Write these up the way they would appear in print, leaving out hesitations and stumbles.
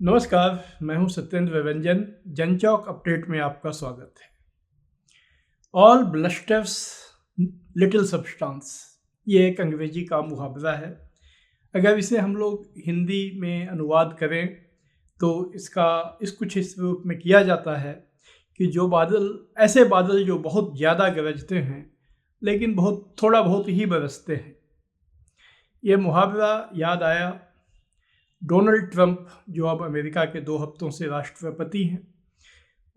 नमस्कार, मैं हूं सत्येंद्र व्यंजन। जनचौक अपडेट में आपका स्वागत है। ऑल ब्लस्टर्स लिटिल सब्सटेंस, ये एक अंग्रेजी का मुहावरा है। अगर इसे हम लोग हिंदी में अनुवाद करें तो इसका कुछ इस रूप में किया जाता है कि ऐसे बादल जो बहुत ज़्यादा गरजते हैं लेकिन थोड़ा बहुत ही बरसते हैं। ये मुहावरा याद आया डोनाल्ड ट्रंप, जो अब अमेरिका के 2 हफ्तों से राष्ट्रपति हैं,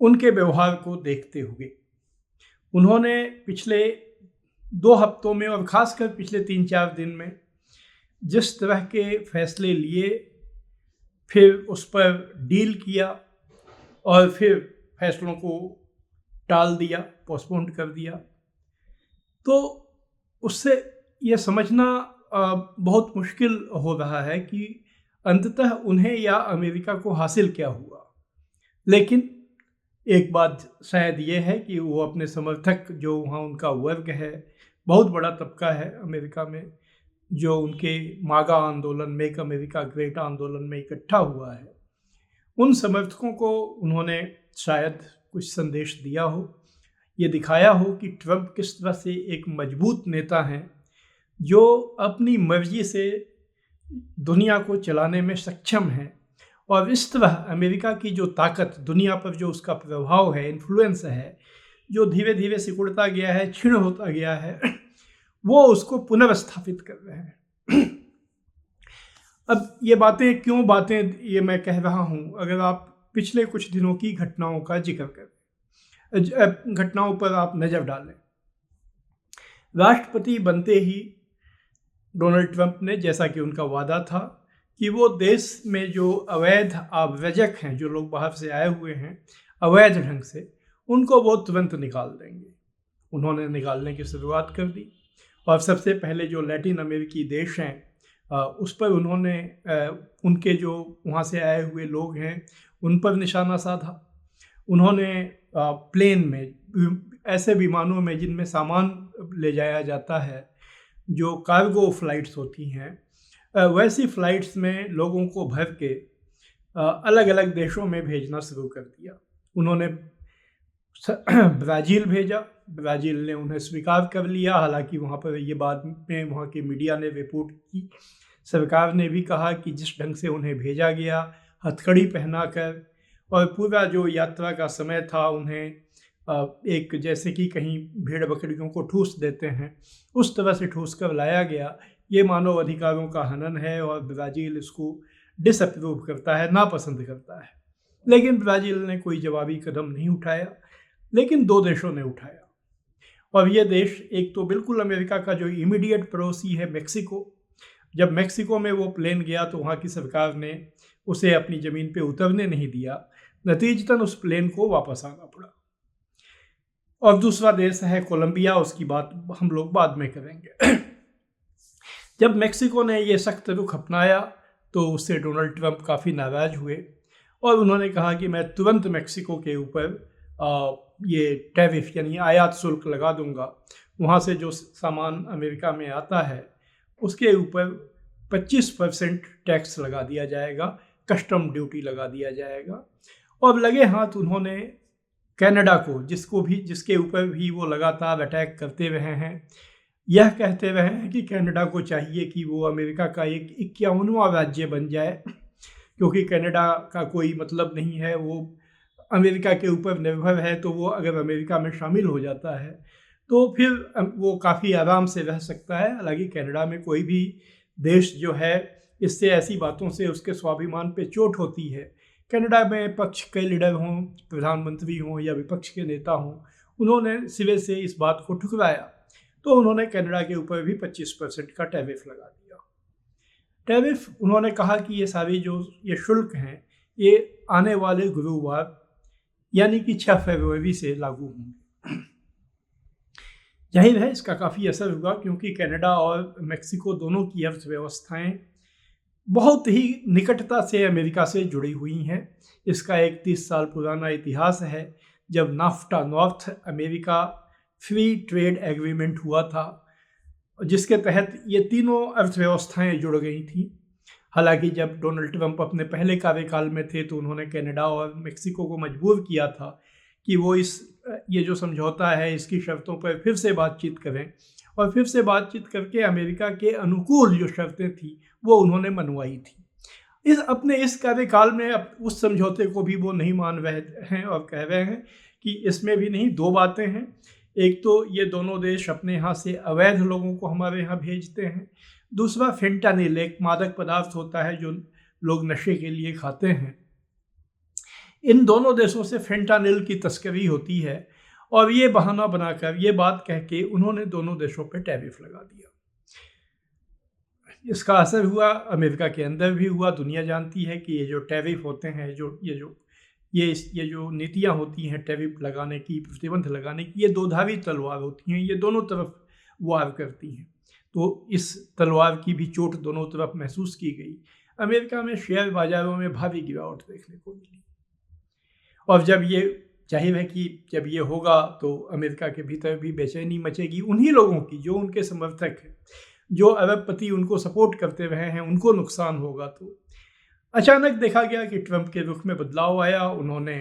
उनके व्यवहार को देखते हुए। उन्होंने पिछले 2 हफ्तों में और ख़ासकर पिछले 3-4 दिन में जिस तरह के फैसले लिए, फिर उस पर डील किया और फिर फैसलों को टाल दिया, पोस्टपोन कर दिया, तो उससे ये समझना बहुत मुश्किल हो रहा है कि अंततः उन्हें या अमेरिका को हासिल क्या हुआ। लेकिन एक बात शायद ये है कि वो अपने समर्थक, जो वहाँ उनका वर्ग है, बहुत बड़ा तबका है अमेरिका में, जो उनके मागा आंदोलन, मेक अमेरिका ग्रेट आंदोलन में इकट्ठा हुआ है, उन समर्थकों को उन्होंने शायद कुछ संदेश दिया हो, ये दिखाया हो कि ट्रंप किस तरह से एक मजबूत नेता हैं जो अपनी मर्जी से दुनिया को चलाने में सक्षम है। और इस तरह अमेरिका की जो ताकत, दुनिया पर जो उसका प्रभाव है, इन्फ्लुएंस है, जो धीरे धीरे सिकुड़ता गया है, क्षीण होता गया है, वो उसको पुनर्स्थापित कर रहे हैं। अब ये बातें ये मैं कह रहा हूँ, अगर आप पिछले कुछ दिनों की घटनाओं का जिक्र करें, घटनाओं पर आप नज़र डालें। राष्ट्रपति बनते ही डोनाल्ड ट्रंप ने, जैसा कि उनका वादा था, कि वो देश में जो अवैध आव्रजक हैं, जो लोग बाहर से आए हुए हैं अवैध ढंग से, उनको वो तुरंत निकाल देंगे। उन्होंने निकालने की शुरुआत कर दी और सबसे पहले जो लैटिन अमेरिकी देश हैं उस पर उन्होंने उनके जो वहाँ से आए हुए लोग हैं उन पर निशाना साधा। उन्होंने प्लेन में, ऐसे विमानों में जिनमें सामान ले जाया जाता है, जो कार्गो फ्लाइट्स होती हैं, वैसी फ़्लाइट्स में लोगों को भर के अलग अलग देशों में भेजना शुरू कर दिया। उन्होंने ब्राज़ील भेजा, ब्राज़ील ने उन्हें स्वीकार कर लिया। हालांकि वहाँ पर ये बाद में वहाँ की मीडिया ने रिपोर्ट की, सरकार ने भी कहा कि जिस ढंग से उन्हें भेजा गया, हथकड़ी पहनाकर, और पूरा जो यात्रा का समय था उन्हें एक, जैसे कि कहीं भेड़ बकरियों को ठूस देते हैं, उस तरह से ठूस कर लाया गया। ये मानव अधिकारों का हनन है और ब्राज़ील इसको डिसअप्रूव करता है, नापसंद करता है। लेकिन ब्राज़ील ने कोई जवाबी कदम नहीं उठाया, लेकिन 2 देशों ने उठाया। और ये देश, एक तो बिल्कुल अमेरिका का जो इमीडिएट पड़ोसी है मेक्सिको। जब मेक्सिको में वो प्लेन गया तो वहाँ की सरकार ने उसे अपनी ज़मीन पे उतरने नहीं दिया, नतीजतन उस प्लेन को वापस आना पड़ा। और दूसरा देश है कोलंबिया, उसकी बात हम लोग बाद में करेंगे। जब मेक्सिको ने ये सख्त रुख अपनाया तो उससे डोनाल्ड ट्रंप काफ़ी नाराज़ हुए और उन्होंने कहा कि मैं तुरंत मेक्सिको के ऊपर ये टैरिफ यानी आयात शुल्क लगा दूंगा। वहाँ से जो सामान अमेरिका में आता है उसके ऊपर 25% टैक्स लगा दिया जाएगा, कस्टम ड्यूटी लगा दिया जाएगा। और लगे हाथ उन्होंने कनाडा को, जिसके ऊपर भी वो लगातार अटैक करते रहे हैं, यह कहते रहे हैं कि कनाडा को चाहिए कि वो अमेरिका का एक 51वां राज्य बन जाए, क्योंकि कनाडा का कोई मतलब नहीं है, वो अमेरिका के ऊपर निर्भर है। तो वो अगर अमेरिका में शामिल हो जाता है तो फिर वो काफ़ी आराम से रह सकता है। हालांकि कनाडा में कोई भी देश जो है, इससे ऐसी बातों से उसके स्वाभिमान पे चोट होती है। कनाडा में पक्ष के लीडर हों, प्रधानमंत्री हों या विपक्ष के नेता हों, उन्होंने सिरे से इस बात को ठुकराया। तो उन्होंने कनाडा के ऊपर भी 25% का टैरिफ लगा दिया। टैरिफ, उन्होंने कहा कि ये सारी जो ये शुल्क हैं, ये आने वाले गुरुवार यानी कि 6 फरवरी से लागू होंगे। जाहिर है इसका काफ़ी असर हुआ, क्योंकि कनाडा और मेक्सिको दोनों की अर्थव्यवस्थाएं बहुत ही निकटता से अमेरिका से जुड़ी हुई हैं। इसका एक 30 साल पुराना इतिहास है, जब NAFTA, north America free trade agreement हुआ था, जिसके तहत ये तीनों अर्थव्यवस्थाएं जुड़ गई थी। हालांकि जब डोनाल्ड ट्रंप अपने पहले कार्यकाल में थे तो उन्होंने कनाडा और मेक्सिको को मजबूर किया था कि वो ये जो समझौता है इसकी शर्तों पर फिर से बातचीत करें, और फिर से बातचीत करके अमेरिका के अनुकूल जो शर्तें थी वो उन्होंने मनवाई थी। अपने इस कार्यकाल में अब उस समझौते को भी वो नहीं मान रहे हैं और कह रहे हैं कि इसमें भी नहीं, दो बातें हैं। एक तो ये दोनों देश अपने यहाँ से अवैध लोगों को हमारे यहाँ भेजते हैं, दूसरा फेंटानिल एक मादक पदार्थ होता है जो लोग नशे के लिए खाते हैं। इन दोनों देशों से फेंटानिल की तस्करी होती है और ये बहाना बनाकर, ये बात कह के उन्होंने दोनों देशों पर टैरिफ लगा दिया। इसका असर हुआ अमेरिका के अंदर भी हुआ। दुनिया जानती है कि ये जो टैरिफ होते हैं, ये जो नीतियाँ होती हैं टैरिफ लगाने की, प्रतिबंध लगाने की, ये दो धारी तलवार होती हैं, ये दोनों तरफ वार करती हैं। तो इस तलवार की भी चोट दोनों तरफ महसूस की गई। अमेरिका में शेयर बाजारों में भारी गिरावट देखने को मिली, और जब ये जाहिर है कि जब ये होगा तो अमेरिका के भीतर भी बेचैनी मचेगी। उन्हीं लोगों की जो उनके समर्थक हैं, जो अरबपति उनको सपोर्ट करते रहे हैं, उनको नुकसान होगा। तो अचानक देखा गया कि ट्रंप के रुख में बदलाव आया। उन्होंने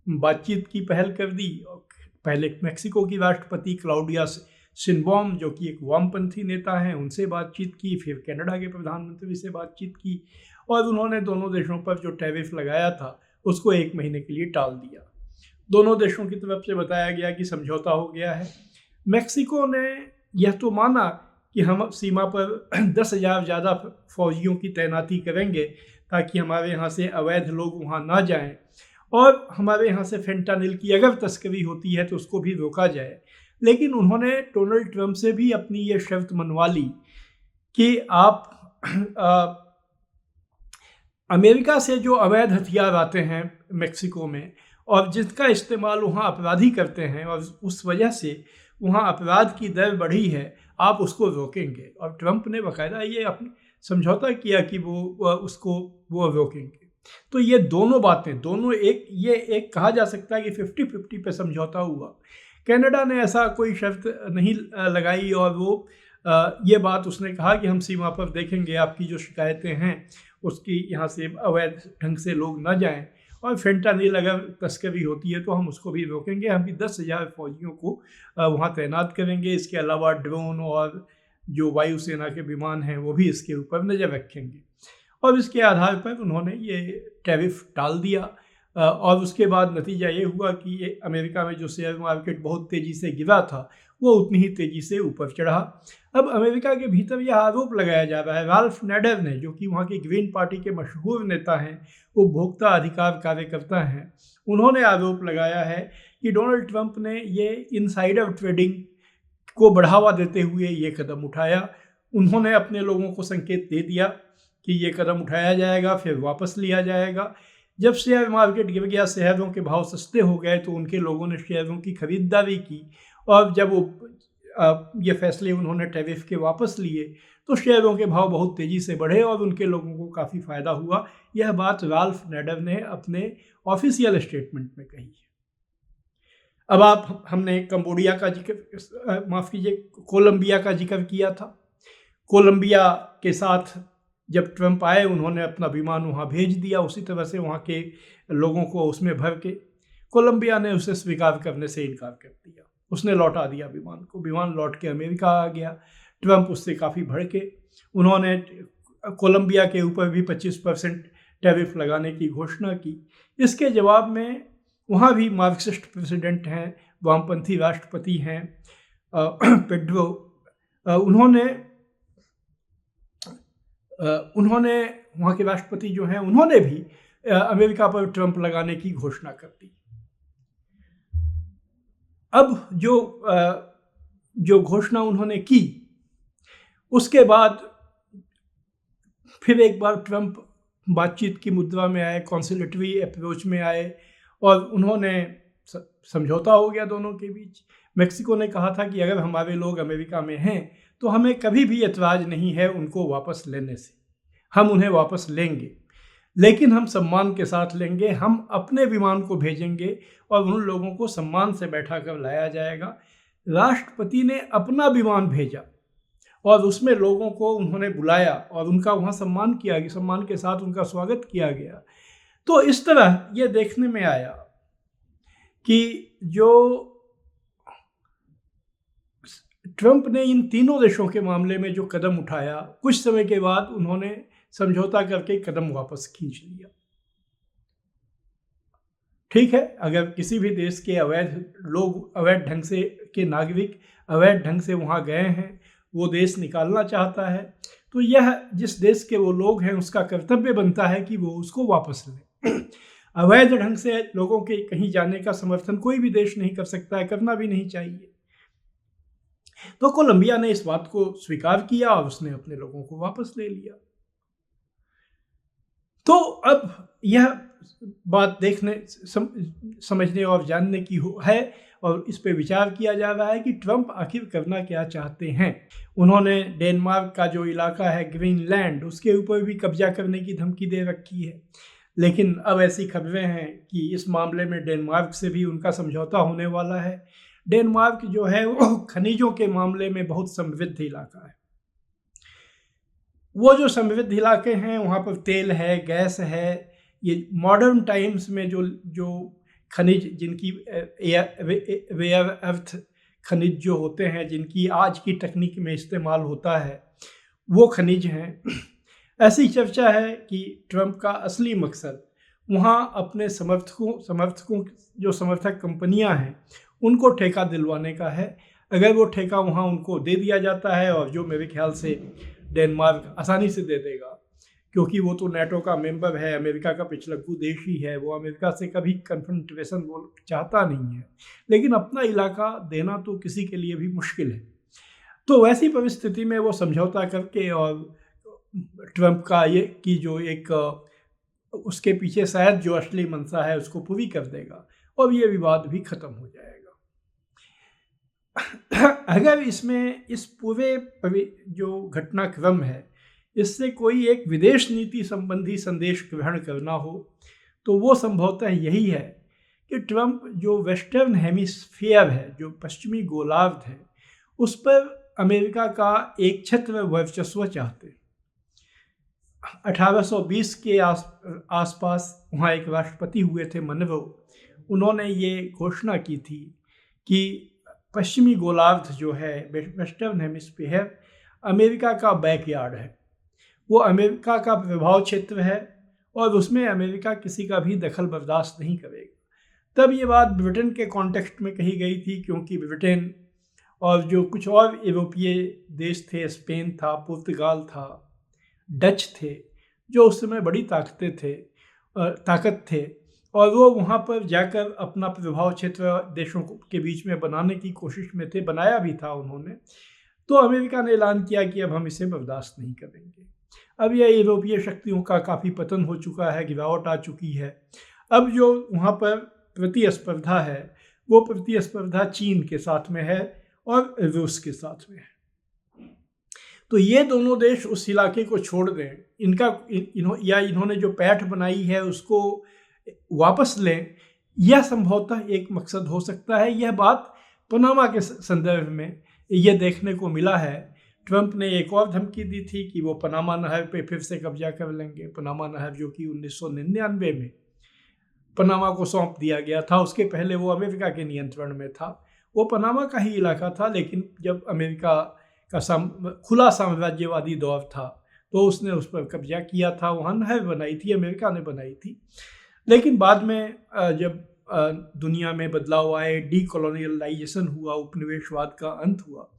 बातचीत की पहल कर दी। पहले मेक्सिको की राष्ट्रपति क्लाउडिया शिनबॉम, जो कि एक वामपंथी नेता हैं, उनसे बातचीत की। फिर कनाडा के प्रधानमंत्री से बातचीत की, और उन्होंने दोनों देशों पर जो टैरिफ लगाया था उसको 1 महीने के लिए टाल दिया। दोनों देशों की तरफ से बताया गया कि समझौता हो गया है। मेक्सिको ने यह तो माना कि हम सीमा पर 10,000 ज़्यादा फौजियों की तैनाती करेंगे ताकि हमारे यहाँ से अवैध लोग वहाँ ना जाएं, और हमारे यहाँ से फेंटानिल की अगर तस्करी होती है तो उसको भी रोका जाए। लेकिन उन्होंने डोनाल्ड ट्रंप से भी अपनी ये शर्त मनवा ली कि आप अमेरिका से जो अवैध हथियार आते हैं मेक्सिको में और जिसका इस्तेमाल वहाँ अपराधी करते हैं, और उस वजह से वहाँ अपराध की दर बढ़ी है, आप उसको रोकेंगे। और ट्रंप ने बाकायदा ये अपनी समझौता किया कि वो रोकेंगे। तो ये दोनों बातें, एक कहा जा सकता है कि 50-50 पे समझौता हुआ। कनाडा ने ऐसा कोई शर्त नहीं लगाई, और वो ये बात उसने कहा कि हम सीमा पर देखेंगे आपकी जो शिकायतें हैं उसकी, यहाँ से अवैध ढंग से लोग न जाएं, और फेंटानिल अगर तस्करी होती है तो हम उसको भी रोकेंगे। हम भी 10,000 फौजियों को वहाँ तैनात करेंगे। इसके अलावा ड्रोन और जो वायुसेना के विमान हैं वो भी इसके ऊपर नज़र रखेंगे। और इसके आधार पर उन्होंने ये टैरिफ टाल दिया। और उसके बाद नतीजा ये हुआ कि ये अमेरिका में जो शेयर मार्केट बहुत तेज़ी से गिरा था वो उतनी ही तेज़ी से ऊपर चढ़ा। अब अमेरिका के भीतर यह आरोप लगाया जा रहा है, राल्फ नाडर ने, जो कि वहाँ की ग्रीन पार्टी के मशहूर नेता हैं, उपभोक्ता अधिकार कार्यकर्ता हैं, उन्होंने आरोप लगाया है कि डोनाल्ड ट्रंप ने ये इनसाइडर ट्रेडिंग को बढ़ावा देते हुए ये कदम उठाया। उन्होंने अपने लोगों को संकेत दे दिया कि ये कदम उठाया जाएगा, फिर वापस लिया जाएगा। जब शेयर मार्केट गिर गया, शेयरों के भाव सस्ते हो गए, तो उनके लोगों ने शेयरों की खरीदारी की, और जब वो ये फैसले उन्होंने टैरिफ के वापस लिए तो शेयरों के भाव बहुत तेज़ी से बढ़े और उनके लोगों को काफ़ी फ़ायदा हुआ। यह बात राल्फ नाडर ने अपने ऑफिशियल स्टेटमेंट में कही है। अब हमने कोलंबिया का जिक्र किया था। कोलंबिया के साथ जब ट्रंप आए, उन्होंने अपना विमान वहाँ भेज दिया, उसी तरह से वहाँ के लोगों को उसमें भर के। कोलंबिया ने उसे स्वीकार करने से इनकार कर दिया, उसने लौटा दिया विमान को। विमान लौट के अमेरिका आ गया। ट्रंप उससे काफ़ी भड़के। उन्होंने कोलंबिया के ऊपर भी 25% टैरिफ लगाने की घोषणा की। इसके जवाब में वहाँ भी मार्क्सिस्ट प्रेसिडेंट हैं, वामपंथी राष्ट्रपति हैं, पेड्रो, उन्होंने वहाँ के राष्ट्रपति जो हैं उन्होंने भी अमेरिका पर ट्रंप लगाने की घोषणा कर दी। अब जो घोषणा उन्होंने की, उसके बाद फिर एक बार ट्रंप बातचीत की मुद्रा में आए, कॉन्सिलेटरी अप्रोच में आए, और उन्होंने समझौता हो गया दोनों के बीच। मेक्सिको ने कहा था कि अगर हमारे लोग अमेरिका में हैं तो हमें कभी भी एतराज़ नहीं है उनको वापस लेने से, हम उन्हें वापस लेंगे, लेकिन हम सम्मान के साथ लेंगे। हम अपने विमान को भेजेंगे और उन लोगों को सम्मान से बैठा कर लाया जाएगा। राष्ट्रपति ने अपना विमान भेजा और उसमें लोगों को उन्होंने बुलाया और उनका वहाँ सम्मान किया गया, सम्मान के साथ उनका स्वागत किया गया। तो इस तरह ये देखने में आया कि जो ट्रंप ने इन तीनों देशों के मामले में जो कदम उठाया, कुछ समय के बाद उन्होंने समझौता करके कदम वापस खींच लिया। ठीक है, अगर किसी भी देश के अवैध ढंग से के नागरिक अवैध ढंग से वहाँ गए हैं, वो देश निकालना चाहता है, तो यह जिस देश के वो लोग हैं उसका कर्तव्य बनता है कि वो उसको वापस लें। अवैध ढंग से लोगों के कहीं जाने का समर्थन कोई भी देश नहीं कर सकता है, करना भी नहीं चाहिए। तो कोलंबिया ने इस बात को स्वीकार किया और उसने अपने लोगों को वापस ले लिया। तो अब यह बात देखने समझने और जानने की है और इस पे विचार किया जा रहा है कि ट्रंप आखिर करना क्या चाहते हैं। उन्होंने डेनमार्क का जो इलाका है ग्रीनलैंड, उसके ऊपर भी कब्जा करने की धमकी दे रखी है। लेकिन अब ऐसी खबरें हैं कि इस मामले में डेनमार्क से भी उनका समझौता होने वाला है। डेनमार्क जो है वो खनिजों के मामले में बहुत समृद्ध इलाका है। वो जो समृद्ध इलाके हैं वहाँ पर तेल है, गैस है। ये मॉडर्न टाइम्स में जो खनिज जिनकी रेयर अर्थ खनिज जो होते हैं, जिनकी आज की तकनीक में इस्तेमाल होता है, वो खनिज हैं। ऐसी चर्चा है कि ट्रंप का असली मकसद वहाँ अपने समर्थकों जो समर्थक कंपनियां हैं उनको ठेका दिलवाने का है। अगर वो ठेका वहाँ उनको दे दिया जाता है, और जो मेरे ख्याल से डेनमार्क आसानी से दे देगा, क्योंकि वो तो नेटो का मेंबर है, अमेरिका का पिछलग्गू देश ही है, वो अमेरिका से कभी कन्फ्रंटेशन वो चाहता नहीं है, लेकिन अपना इलाका देना तो किसी के लिए भी मुश्किल है। तो वैसी परिस्थिति में वो समझौता करके और ट्रंप का ये कि जो एक उसके पीछे शायद जो असली मंशा है उसको पूरी कर देगा और ये विवाद भी खत्म हो जाएगा। अगर इसमें इस पूरे जो घटनाक्रम है इससे कोई एक विदेश नीति संबंधी संदेश ग्रहण करना हो तो वो संभवतः यही है कि ट्रंप जो वेस्टर्न हेमिस्फीयर है, जो पश्चिमी गोलार्ध है, उस पर अमेरिका का एक छत्र वर्चस्व चाहते हैं। 1820 के आसपास वहाँ एक राष्ट्रपति हुए थे मनरो, उन्होंने ये घोषणा की थी कि पश्चिमी गोलार्ध जो है, वेस्टर्न हेमिस्फीयर, अमेरिका का बैकयार्ड है, वो अमेरिका का प्रभाव क्षेत्र है और उसमें अमेरिका किसी का भी दखल बर्दाश्त नहीं करेगा। तब ये बात ब्रिटेन के कॉन्टेक्स्ट में कही गई थी, क्योंकि ब्रिटेन और जो कुछ और यूरोपीय देश थे, स्पेन था, पुर्तगाल था, डच थे, जो उस समय बड़ी ताकत थे और वो वहाँ पर जाकर अपना प्रभाव क्षेत्र देशों के बीच में बनाने की कोशिश में थे, बनाया भी था उन्होंने। तो अमेरिका ने ऐलान किया कि अब हम इसे बर्दाश्त नहीं करेंगे। अब यह यूरोपीय शक्तियों का काफ़ी पतन हो चुका है, गिरावट आ चुकी है। अब जो वहाँ पर प्रतिस्पर्धा है वो प्रतिस्पर्धा चीन के साथ में है और रूस के साथ में है। तो ये दोनों देश उस इलाके को छोड़ दें, इन्होंने जो पैठ बनाई है उसको वापस लें, यह संभवतः एक मकसद हो सकता है। यह बात पनामा के संदर्भ में यह देखने को मिला है। ट्रंप ने एक और धमकी दी थी कि वो पनामा नहर पे फिर से कब्जा कर लेंगे। पनामा नहर जो कि 1999 में पनामा को सौंप दिया गया था, उसके पहले वो अमेरिका के नियंत्रण में था। वो पनामा का ही इलाका था, लेकिन जब अमेरिका का खुला साम्राज्यवादी दौर था तो उसने उस पर कब्जा किया था। वहाँ नहर बनाई थी, अमेरिका ने बनाई थी। लेकिन बाद में जब दुनिया में बदलाव आए, डीकोलोनियलाइजेशन हुआ, उपनिवेशवाद का अंत हुआ,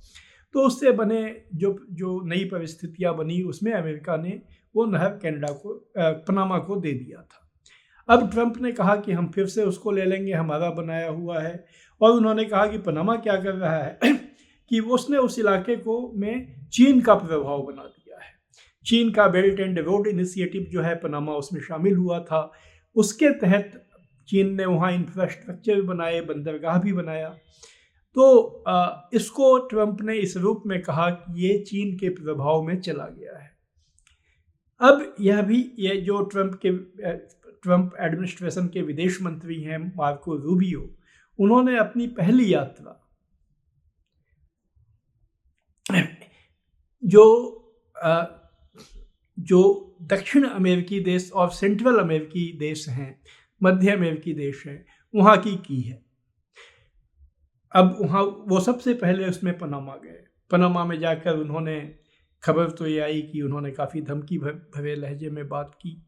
तो उससे बने जो नई परिस्थितियाँ बनी, उसमें अमेरिका ने वो नहर पनामा को दे दिया था। अब ट्रंप ने कहा कि हम फिर से उसको ले लेंगे, हमारा बनाया हुआ है। और उन्होंने कहा कि पनामा क्या कर रहा है कि उसने उस इलाके को में चीन का प्रभाव बना दिया है। चीन का बेल्ट एंड रोड इनिशिएटिव जो है, पनामा उसमें शामिल हुआ था। उसके तहत चीन ने वहाँ इंफ्रास्ट्रक्चर बनाए, बंदरगाह भी बनाया। तो इसको ट्रंप ने इस रूप में कहा कि ये चीन के प्रभाव में चला गया है। अब ये जो ट्रंप एडमिनिस्ट्रेशन के विदेश मंत्री हैं मार्को रूबियो, उन्होंने अपनी पहली यात्रा जो अ, जो दक्षिण अमेरिकी देश और सेंट्रल अमेरिकी देश हैं, मध्य अमेरिकी देश हैं, वहाँ की है। अब वहाँ वो सबसे पहले उसमें पनामा गए। पनामा में जाकर उन्होंने, खबर तो ये आई कि उन्होंने काफ़ी धमकी भरे लहजे में बात की,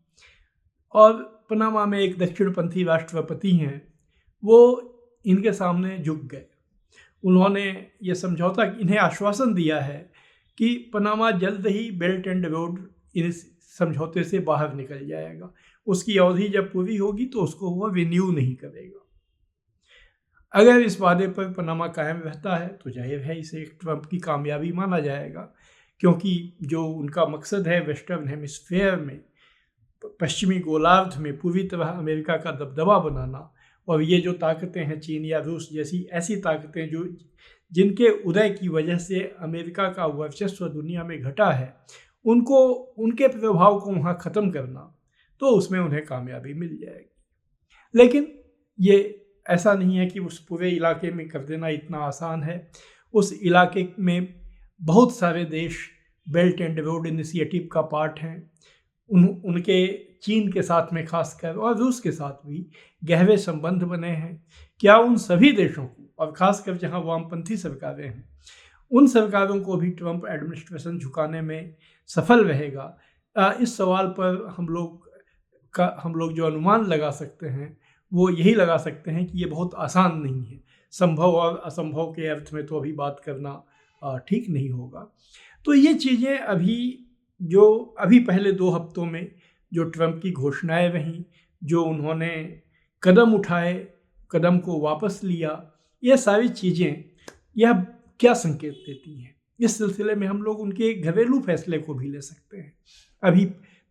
और पनामा में एक दक्षिणपंथी राष्ट्रपति हैं, वो इनके सामने झुक गए। उन्होंने ये समझौता, इन्हें आश्वासन दिया है कि पनामा जल्द ही बेल्ट एंड रोड इस समझौते से बाहर निकल जाएगा, उसकी अवधि जब पूरी होगी तो उसको वो रिन्यू नहीं करेगा। अगर इस वादे पर पनामा कायम रहता है तो जाहिर है इसे ट्रंप की कामयाबी माना जाएगा, क्योंकि जो उनका मकसद है वेस्टर्न हेमिस्फेयर में, पश्चिमी गोलार्ध में पूरी तरह अमेरिका का दबदबा बनाना, और ये जो ताकतें हैं चीन या रूस जैसी ऐसी ताकतें जो जिनके उदय की वजह से अमेरिका का वर्चस्व दुनिया में घटा है, उनको, उनके प्रभाव को वहाँ ख़त्म करना, तो उसमें उन्हें कामयाबी मिल जाएगी। लेकिन ये ऐसा नहीं है कि उस पूरे इलाके में कर देना इतना आसान है। उस इलाके में बहुत सारे देश बेल्ट एंड रोड इनिशिएटिव का पार्ट हैं। उनके चीन के साथ में खासकर और रूस के साथ भी गहरे संबंध बने हैं। क्या उन सभी देशों को, और ख़ासकर जहां वामपंथी सरकारें हैं, उन सरकारों को भी ट्रंप एडमिनिस्ट्रेशन झुकाने में सफल रहेगा? इस सवाल पर हम लोग जो अनुमान लगा सकते हैं वो यही लगा सकते हैं कि ये बहुत आसान नहीं है। संभव और असंभव के अर्थ में तो अभी बात करना ठीक नहीं होगा। तो ये चीज़ें अभी पहले 2 हफ्तों में जो ट्रंप की घोषणाएं रहीं, जो उन्होंने कदम उठाए, कदम को वापस लिया, ये सारी चीज़ें यह क्या संकेत देती हैं? इस सिलसिले में हम लोग उनके घरेलू फैसले को भी ले सकते हैं। अभी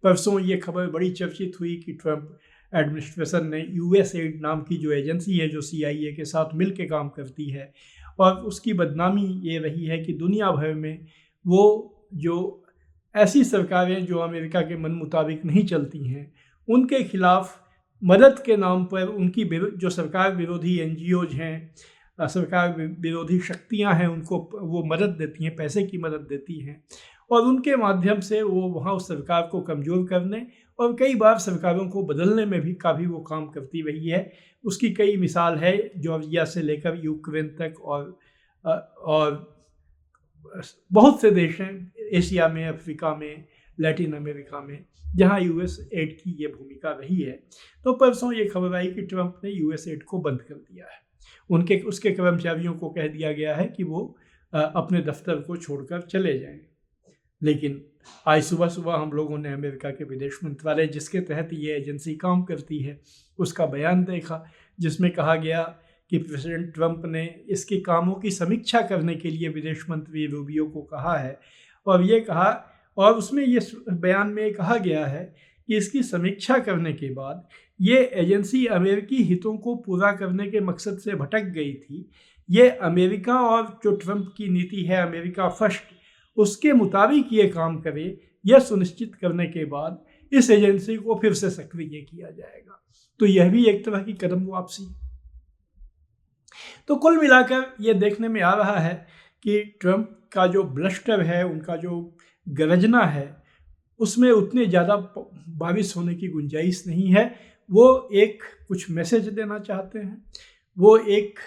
परसों ये खबर बड़ी चर्चित हुई कि ट्रंप एडमिनिस्ट्रेशन ने USAID नाम की जो एजेंसी है, जो CIA के साथ मिल के काम करती है, और उसकी बदनामी ये रही है कि दुनिया भर में वो जो ऐसी सरकारें जो अमेरिका के मन मुताबिक नहीं चलती हैं, उनके खिलाफ मदद के नाम पर उनकी जो सरकार विरोधी NGOs हैं, सरकार विरोधी शक्तियां हैं, उनको वो मदद देती हैं, पैसे की मदद देती हैं, और उनके माध्यम से वो वहाँ उस सरकार को कमज़ोर करने और कई बार सरकारों को बदलने में भी काफ़ी वो काम करती रही है। उसकी कई मिसाल है, जॉर्जिया से लेकर यूक्रेन तक, और बहुत से देश हैं एशिया में, अफ्रीका में, लैटिन अमेरिका में, जहाँ USAID की ये भूमिका रही है। तो परसों ये खबर आई कि ट्रंप ने USAID को बंद कर दिया है। उसके कर्मचारियों को कह दिया गया है कि वो अपने दफ्तर को छोड़कर चले जाएं। लेकिन आज सुबह सुबह हम लोगों ने अमेरिका के विदेश मंत्रालय, जिसके तहत ये एजेंसी काम करती है, उसका बयान देखा, जिसमें कहा गया कि प्रेसिडेंट ट्रंप ने इसके कामों की समीक्षा करने के लिए विदेश मंत्री रूबियो को कहा है, और उसमें ये बयान में कहा गया है कि इसकी समीक्षा करने के बाद ये एजेंसी अमेरिकी हितों को पूरा करने के मकसद से भटक गई थी। ये अमेरिका और जो ट्रंप की नीति है अमेरिका फर्स्ट, उसके मुताबिक ये काम करे, यह सुनिश्चित करने के बाद इस एजेंसी को फिर से सक्रिय किया जाएगा। तो यह भी एक तरह की कदम वापसी। तो कुल मिलाकर ये देखने में आ रहा है कि ट्रंप का जो ब्लस्टर है, उनका जो गरजना है, उसमें उतने ज़्यादा बारिश होने की गुंजाइश नहीं है। वो एक कुछ मैसेज देना चाहते हैं, वो एक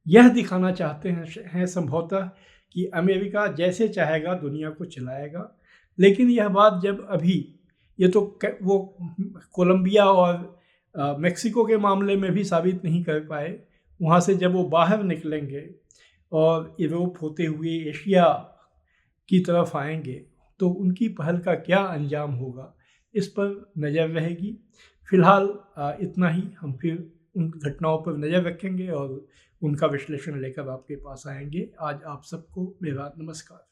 यह दिखाना चाहते हैं संभवतः कि अमेरिका जैसे चाहेगा दुनिया को चलाएगा। लेकिन यह बात जब अभी ये तो वो कोलंबिया और मेक्सिको के मामले में भी साबित नहीं कर पाए, वहाँ से जब वो बाहर निकलेंगे और यूरोप होते हुए एशिया की तरफ आएंगे, तो उनकी पहल का क्या अंजाम होगा, इस पर नज़र रहेगी। फिलहाल इतना ही। हम फिर उन घटनाओं पर नज़र रखेंगे और उनका विश्लेषण लेकर आपके पास आएंगे। आज आप सबको मेरा नमस्कार।